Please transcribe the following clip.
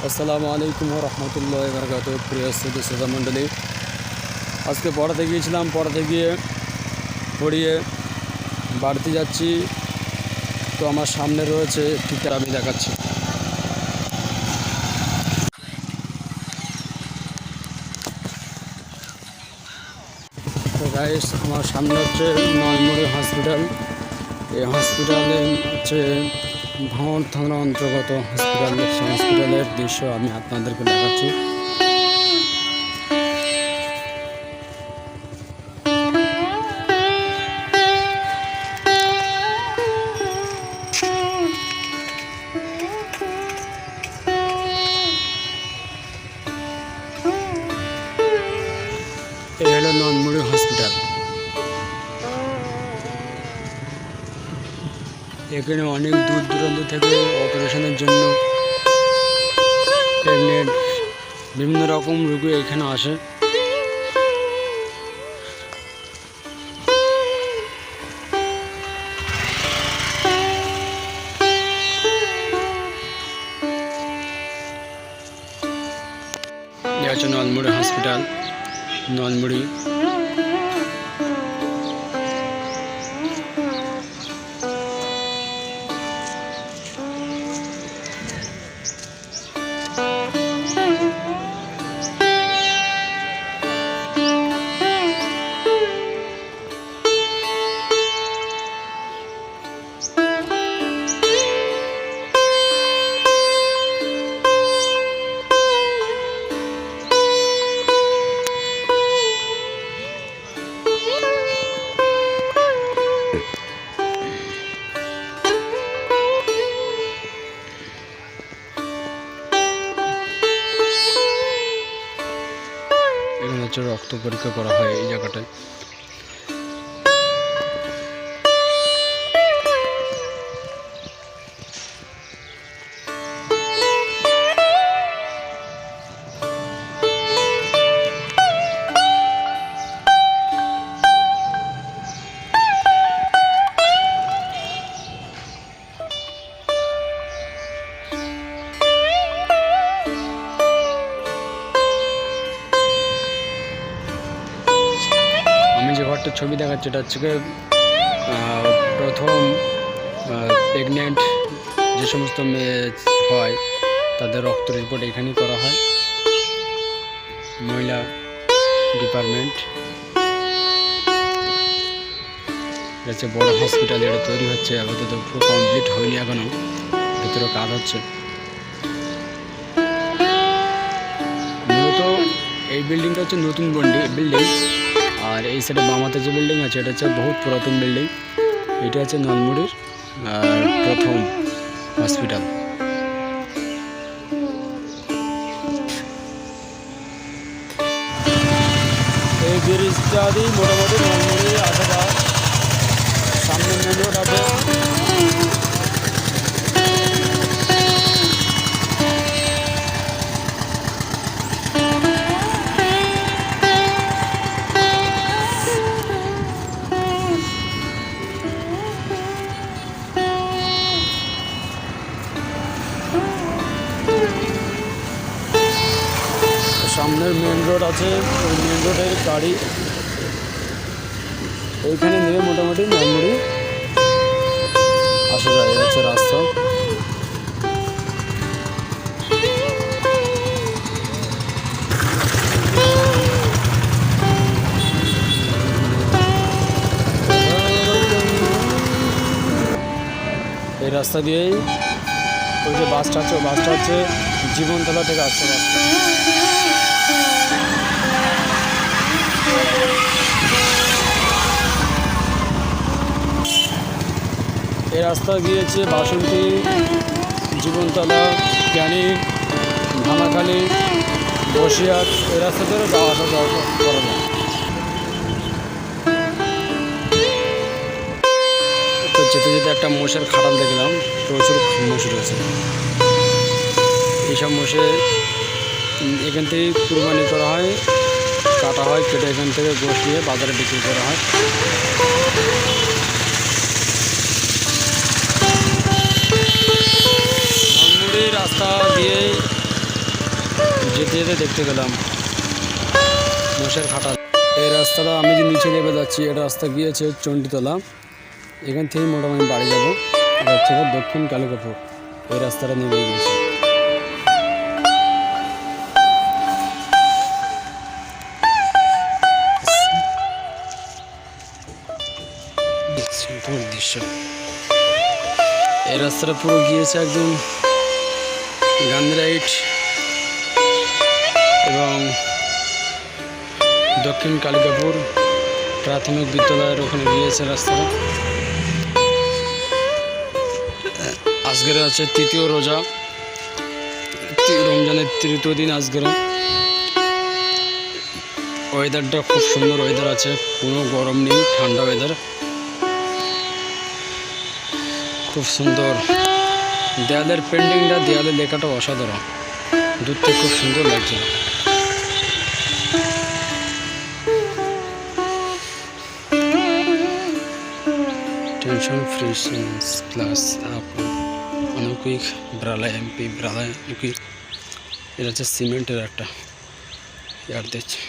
আসসালামু আলাইকুম রহমতুল্লাহি ওয়া বারাকাতুহু। প্রিয় শ্রোতা মণ্ডলী, আজকে পড়াতে গিয়েছিলাম। পড়াতে গিয়ে পড়িয়ে বাড়িতে যাচ্ছি, তো আমার সামনে রয়েছে একটি আমি দেখাচ্ছি। তো গাইস, আমার সামনে হচ্ছে নলমুড়ি হসপিটাল। এই হসপিটালে হচ্ছে ভাঙড় থানার অন্তর্গত হসপিটাল। হসপিটালের দৃশ্য আমি আপনাদেরকে দেখাচ্ছি। এই হলো নলমুড়ি হসপিটাল। এখানে অনেক দূর দূরান্ত থেকে অপারেশনের জন্য প্রেগনেন্ট বিভিন্ন রকম রোগী এখানে আসে। হচ্ছে নলমুড়ি হসপিটাল, নলমুড়ি। এখানে হচ্ছে রক্ত পরীক্ষা করা হয় এই জায়গাটায়। যে ঘরটার ছবি দেখাচ্ছে এটা হচ্ছে প্রথম প্রেগনেন্ট যে সমস্ত মেয়ে হয় তাদের রক্ত রিপোর্ট এখানেই করা হয়। মহিলা ডিপার্টমেন্ট হচ্ছে বড় হসপিটাল। এটা তৈরি হচ্ছে, আপাতত পুরো কমপ্লিট হয়নি, এখনো ভেতরে কাজ হচ্ছে। মূলত এই বিল্ডিংটা হচ্ছে নতুন বিল্ডিং, আর এই সাইডে বামাতে যে বিল্ডিং আছে এটা হচ্ছে বহুত পুরাতন বিল্ডিং। এটা হচ্ছে নলমুড়ির প্রথম হসপিটাল। এই ব্রিজটা দিয়ে মোটামুটি নলমুড়ি আসা যায়। সামনে মেন রোড আছে। সামনের মেন রোড আছে, ওই মেন রোডের গাড়ি ওইখানে নিয়ে মোটামুটি নলমুড়ি আসা যায়। হচ্ছে রাস্তা। এই রাস্তা দিয়েই ওই যে বাসটা আছে, বাসটা হচ্ছে জীবনতলা থেকে আসছে বাসটা। এই রাস্তা গিয়েছে বাসন্তী, জীবনতলা, ক্যানিং, ধামাখালি, বসিরহাট। এই রাস্তা ধরে যাওয়া আসা করা যায়। তো যেতে যেতে একটা মোষের খাটাল দেখলাম, প্রচুর মোষ রয়েছে। এইসব মোষে এখান থেকে কুরবানি করা হয়, কাটা হয়, কেটে এখান থেকে গোশ নিয়ে বাজারে বিক্রি করা হয়। নলমুড়ি রাস্তা দিয়ে যেতে যেতে দেখতে পেলাম মোষের খাটাল। এই রাস্তাটা আমি যে নিচে নেমে যাচ্ছি, এটা রাস্তা গিয়েছে চণ্ডীতলা। এখান থেকে মোটামুটি বাড়ি যাবো। এটা হচ্ছে দক্ষিণ কালিকাপুর। এই রাস্তাটা নেমে গিয়েছে। দৃশ্য, এই রাস্তাটা পুরো গিয়েছে একদম গান্ধীরাইট এবং দক্ষিণ কালিকাপুর প্রাথমিক বিদ্যালয়ের ওখানে গিয়েছে রাস্তাটা। আজকের আছে তৃতীয় রোজা, রমজানের তৃতীয় দিন আজকের। ওয়েদারটা খুব সুন্দর ওয়েদার আছে, কোনো গরম নেই, ঠান্ডা ওয়েদার, খুব সুন্দর। দেয়ালের পেন্টিংটা, দেয়ালের লেখাটা অসাধারণ, দূর থেকে খুব সুন্দর লাগছে। टेंशन फ्री क्लास अनौकिक ब्राला एमपी ब्राला এটা হচ্ছে সিমেন্টের একটা ইয়ার দিচ্ছে।